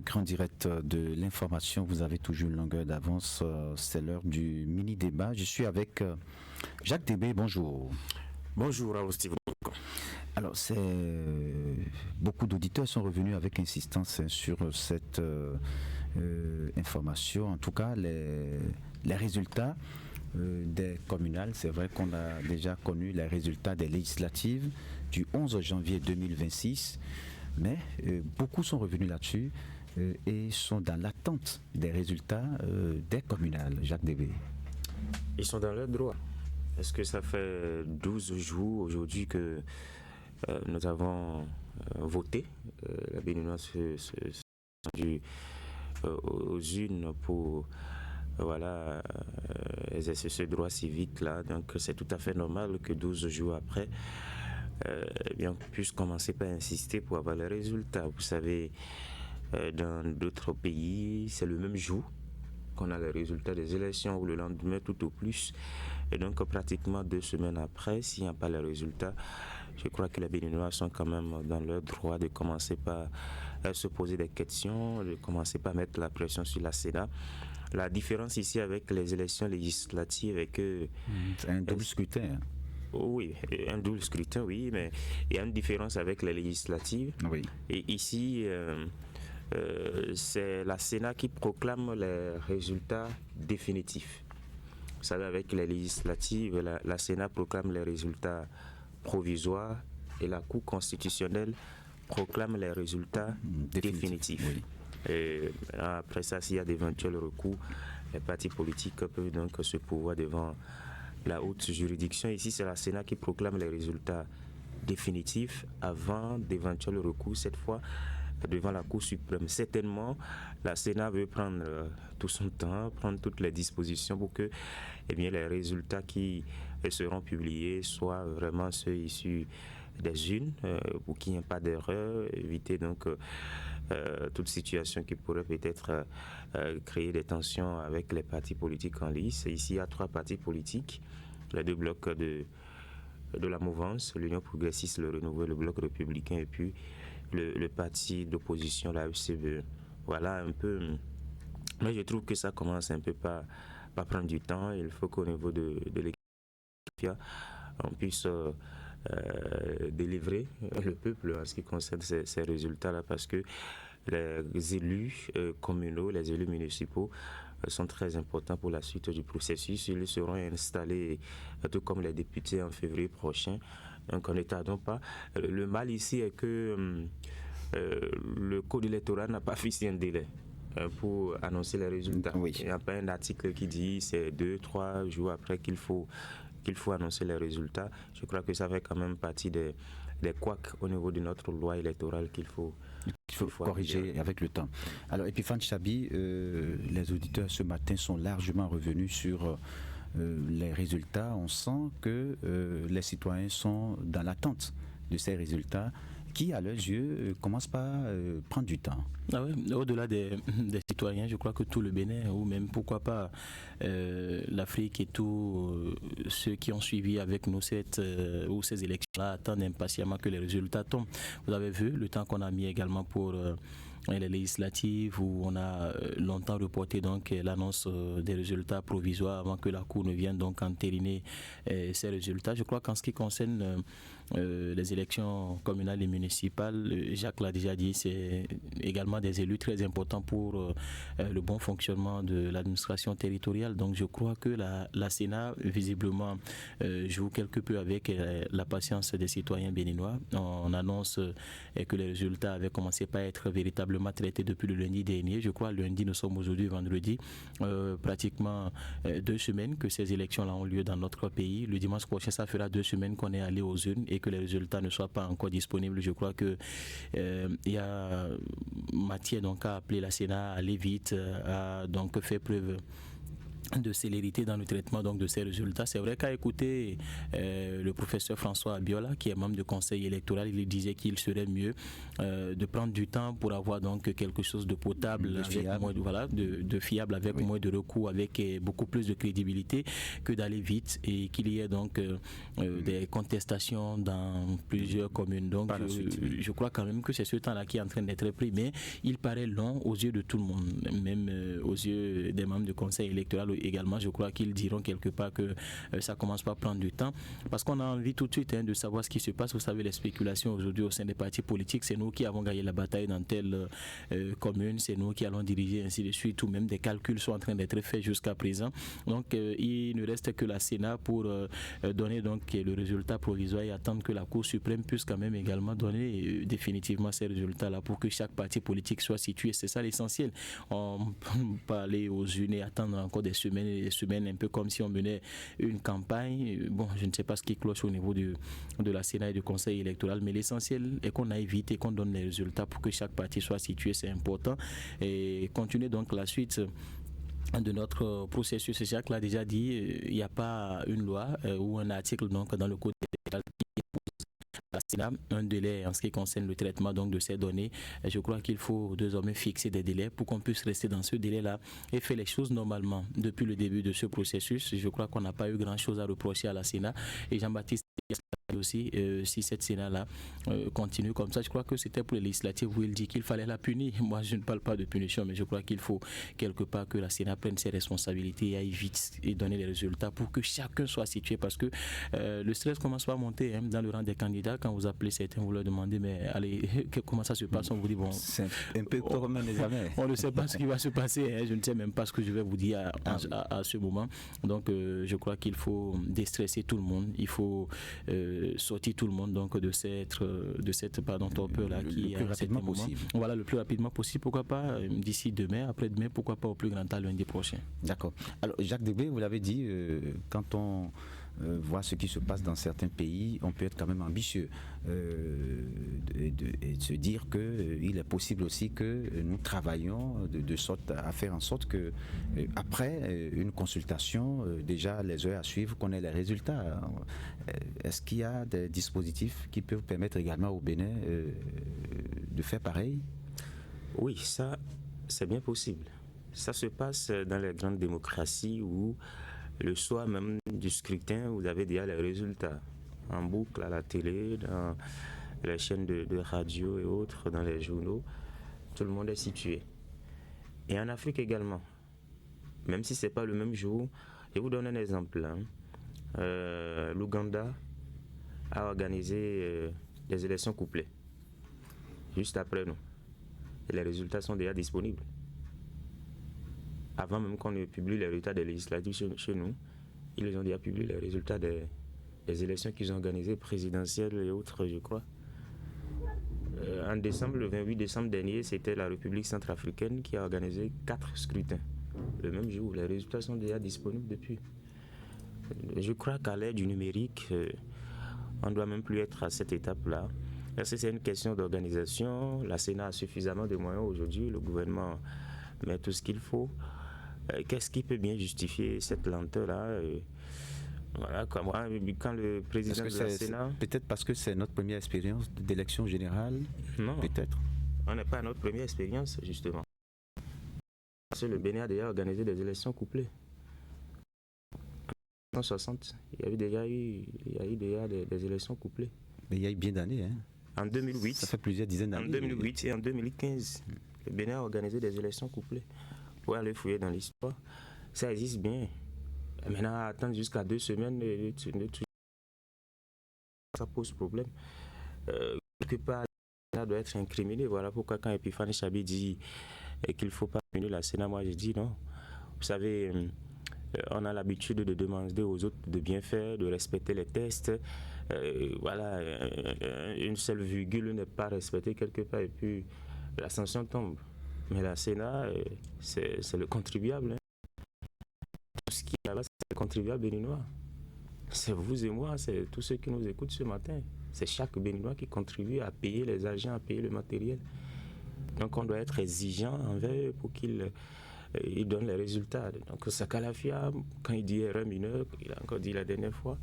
grand direct de l'information. Vous avez toujours une longueur d'avance. C'est l'heure du mini-débat. Je suis avec Jacques Débé. Bonjour. Bonjour, Raoul Steve. Alors, beaucoup d'auditeurs sont revenus avec insistance sur cette information. En tout cas, les résultats des communales, c'est vrai qu'on a déjà connu les résultats des législatives du 11 janvier 2026, mais beaucoup sont revenus là-dessus et sont dans l'attente des résultats des communales. Jacques Débé. Ils sont dans leur droit. Est-ce que ça fait 12 jours aujourd'hui que nous avons voté? La Béninoise se rendue aux urnes pour exercer ce droit civique-là. Donc c'est tout à fait normal que 12 jours après, on puisse commencer par insister pour avoir les résultats. Vous savez, dans d'autres pays, c'est le même jour qu'on a les résultats des élections ou le lendemain tout au plus. Et donc pratiquement 2 semaines après, s'il n'y a pas les résultats, je crois que les Béninois sont quand même dans leur droit de commencer par se poser des questions, de commencer par mettre la pression sur la Sénat. La différence ici avec les élections législatives est que... C'est un double scrutin. Oui, un double scrutin, oui, mais il y a une différence avec les législatives. Oui. Et ici... c'est la Sénat qui proclame les résultats définitifs. Vous savez, avec les législatives, la Sénat proclame les résultats provisoires et la Cour constitutionnelle proclame les résultats définitifs. Oui. Et après ça, s'il y a d'éventuels recours, les partis politiques peuvent donc se pourvoir devant la haute juridiction. Ici, c'est la Sénat qui proclame les résultats définitifs avant d'éventuels recours, cette fois devant la Cour suprême. Certainement, la Sénat veut prendre tout son temps, prendre toutes les dispositions pour que les résultats qui seront publiés soient vraiment ceux issus des urnes, pour qu'il n'y ait pas d'erreur, éviter donc toute situation qui pourrait peut-être créer des tensions avec les partis politiques en lice. Ici, il y a 3 partis politiques, les 2 blocs de la mouvance, l'Union progressiste, le Renouveau, le Bloc républicain, et puis le parti d'opposition, la FCVE. Voilà un peu. Mais je trouve que ça commence un peu par prendre du temps. Il faut qu'au niveau de l'équipe, on puisse délivrer le peuple en ce qui concerne ces résultats-là, parce que les élus communaux, les élus municipaux sont très importants pour la suite du processus. Ils seront installés tout comme les députés en février prochain. Donc on ne tardons pas. Le mal ici est que le code électoral n'a pas fixé un délai pour annoncer les résultats. Oui. Il n'y a pas un article qui dit c'est 2-3 jours après qu'il faut annoncer les résultats. Je crois que ça fait quand même partie des couacs au niveau de notre loi électorale qu'il faut corriger avec le temps. Alors, Epiphane Chabi, les auditeurs ce matin sont largement revenus sur les résultats. On sent que les citoyens sont dans l'attente de ces résultats qui, à leurs yeux, commencent par prendre du temps. Ah oui, au-delà des citoyens, je crois que tout le Bénin, ou même pourquoi pas l'Afrique et tous ceux qui ont suivi avec nous ces élections-là attendent impatiemment que les résultats tombent. Vous avez vu le temps qu'on a mis également pour les législatives, où on a longtemps reporté donc l'annonce des résultats provisoires avant que la Cour ne vienne donc entériner ces résultats. Je crois qu'en ce qui concerne les élections communales et municipales, Jacques l'a déjà dit, c'est également des élus très importants pour le bon fonctionnement de l'administration territoriale. Donc je crois que la Sénat visiblement joue quelque peu avec la patience des citoyens béninois. On annonce que les résultats avaient commencé par être véritablement traités depuis le lundi dernier. Je crois lundi, nous sommes aujourd'hui vendredi, pratiquement 2 semaines que ces élections-là ont lieu dans notre pays. Le dimanche prochain, ça fera 2 semaines qu'on est allé aux urnes et que les résultats ne soient pas encore disponibles. Je crois que il y a matière donc à appeler la Sénat à aller vite, à donc faire preuve de célérité dans le traitement donc de ces résultats. C'est vrai qu'à écouter le professeur François Abiola, qui est membre du conseil électoral, il disait qu'il serait mieux de prendre du temps pour avoir donc quelque chose de potable, de fiable, avec moins de recours, avec beaucoup plus de crédibilité, que d'aller vite et qu'il y ait donc des contestations dans plusieurs communes. Donc je crois quand même que c'est ce temps-là qui est en train d'être pris, mais il paraît long aux yeux de tout le monde, même aux yeux des membres du conseil électoral également. Je crois qu'ils diront quelque part que ça commence pas à prendre du temps, parce qu'on a envie tout de suite de savoir ce qui se passe. Vous savez, les spéculations aujourd'hui au sein des partis politiques, c'est nous qui avons gagné la bataille dans telle commune, c'est nous qui allons diriger, ainsi de suite, ou même des calculs sont en train d'être faits jusqu'à présent. Donc il ne reste que la Sénat pour donner donc le résultat provisoire et attendre que la Cour suprême puisse quand même également donner définitivement ces résultats-là pour que chaque parti politique soit situé. C'est ça l'essentiel. On peut pas aller aux urnes et attendre encore des semaines et des semaines, un peu comme si on menait une campagne. Bon, je ne sais pas ce qui cloche au niveau de la Sénat et du Conseil électoral, mais l'essentiel est qu'on aille vite et qu'on donne les résultats pour que chaque parti soit situé, c'est important. Et continuer donc la suite de notre processus. Jacques l'a déjà dit, il n'y a pas une loi ou un article donc dans le code électoral qui la Sénat un délai en ce qui concerne le traitement donc de ces données. Je crois qu'il faut désormais fixer des délais pour qu'on puisse rester dans ce délai-là et faire les choses normalement. Depuis le début de ce processus, je crois qu'on n'a pas eu grand-chose à reprocher à la Sénat. Et Jean-Baptiste aussi, si cette Sénat-là continue comme ça, je crois que c'était pour les législatives où il dit qu'il fallait la punir. Moi, je ne parle pas de punition, mais je crois qu'il faut quelque part que la Sénat prenne ses responsabilités et aille vite et donner les résultats pour que chacun soit situé, parce que le stress commence à monter dans le rang des candidats. Quand vous appelez certains, vous leur demandez, mais allez, comment ça se passe? On vous dit, bon, c'est un peu comme un examen. On ne sait pas ce qui va se passer, je ne sais même pas ce que je vais vous dire à ce moment. Donc, je crois qu'il faut déstresser tout le monde, il faut sortir tout le monde donc de cette torpeur là qui est le plus rapidement possible. Voilà, le plus rapidement possible. Pourquoi pas d'ici demain, après-demain, pourquoi pas au plus grand temps lundi prochain. D'accord. Alors Jacques Debré, vous l'avez dit, quand on voit ce qui se passe dans certains pays, on peut être quand même ambitieux et se dire qu'il est possible aussi que nous travaillions de sorte à faire en sorte que après une consultation, déjà les heures à suivre, qu'on ait les résultats. Est-ce qu'il y a des dispositifs qui peuvent permettre également au Bénin de faire pareil? Oui, ça c'est bien possible. Ça se passe dans les grandes démocraties où le soir même du scrutin, vous avez déjà les résultats en boucle à la télé, dans les chaînes de radio et autres, dans les journaux. Tout le monde est situé. Et en Afrique également, même si ce n'est pas le même jour, je vous donne un exemple. L'Ouganda a organisé des élections couplées, juste après nous. Et les résultats sont déjà disponibles. Avant même qu'on ne publie les résultats des législatives chez nous, ils ont déjà publié les résultats des élections qu'ils ont organisées, présidentielles et autres, je crois. En décembre, le 28 décembre dernier, c'était la République centrafricaine qui a organisé 4 scrutins. Le même jour, les résultats sont déjà disponibles depuis. Je crois qu'à l'ère du numérique, on ne doit même plus être à cette étape-là. Parce que c'est une question d'organisation. La Sénat a suffisamment de moyens aujourd'hui. Le gouvernement met tout ce qu'il faut. Qu'est-ce qui peut bien justifier cette lenteur-là? Voilà, quand le président de la Sénat... Peut-être parce que c'est notre première expérience d'élection générale. Non, peut-être. On n'est pas à notre première expérience, justement. Parce que le Bénin a déjà organisé des élections couplées. En 1960, il y a eu déjà des élections couplées. Mais il y a eu bien d'années. Hein. En 2008. Ça fait plusieurs dizaines d'années. En 2008 et en 2015, le Bénin a organisé des élections couplées. Pour aller fouiller dans l'histoire, ça existe bien. Et maintenant, attendre jusqu'à 2 semaines, ça pose problème. Quelque part, ça doit être incriminé. Voilà pourquoi quand Epiphane Chabi dit qu'il ne faut pas punir la Sénat, moi je dis non. Vous savez, on a l'habitude de demander aux autres de bien faire, de respecter les tests. Voilà, une seule virgule n'est pas respectée quelque part et puis la sanction tombe. Mais la Sénat, c'est le contribuable. Hein. Tout ce qui est là-bas, c'est le contribuable béninois. C'est vous et moi, c'est tous ceux qui nous écoutent ce matin. C'est chaque béninois qui contribue à payer les agents, à payer le matériel. Donc on doit être exigeant envers eux pour qu'ils il donne les résultats. Donc Sakalafia, quand il dit erreur mineure, il a encore dit la dernière fois,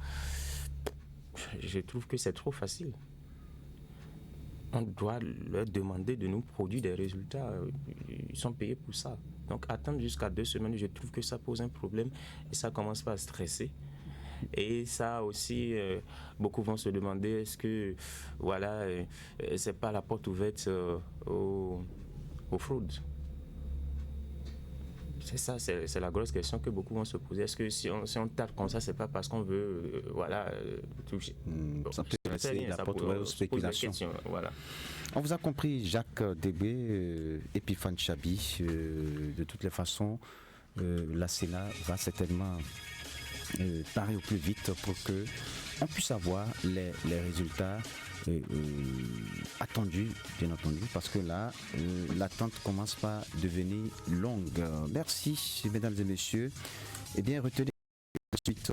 je trouve que c'est trop facile. On doit leur demander de nous produire des résultats. Ils sont payés pour ça. Donc attendre jusqu'à 2 semaines, je trouve que ça pose un problème et ça commence pas à stresser. Et ça aussi, beaucoup vont se demander, est-ce que voilà, c'est pas la porte ouverte aux fraudes? C'est ça, c'est la grosse question que beaucoup vont se poser. Est-ce que si on tape comme ça, c'est pas parce qu'on veut toucher? Ça peut rester la porte ouverte aux spéculations. Voilà. On vous a compris, Jacques Debé, Epiphane Chabi. De toutes les façons, la Sénat va certainement parer au plus vite pour que on puisse avoir les résultats attendus, bien entendu, parce que là, l'attente commence par devenir longue. Merci, mesdames et messieurs. Eh bien, retenez ensuite.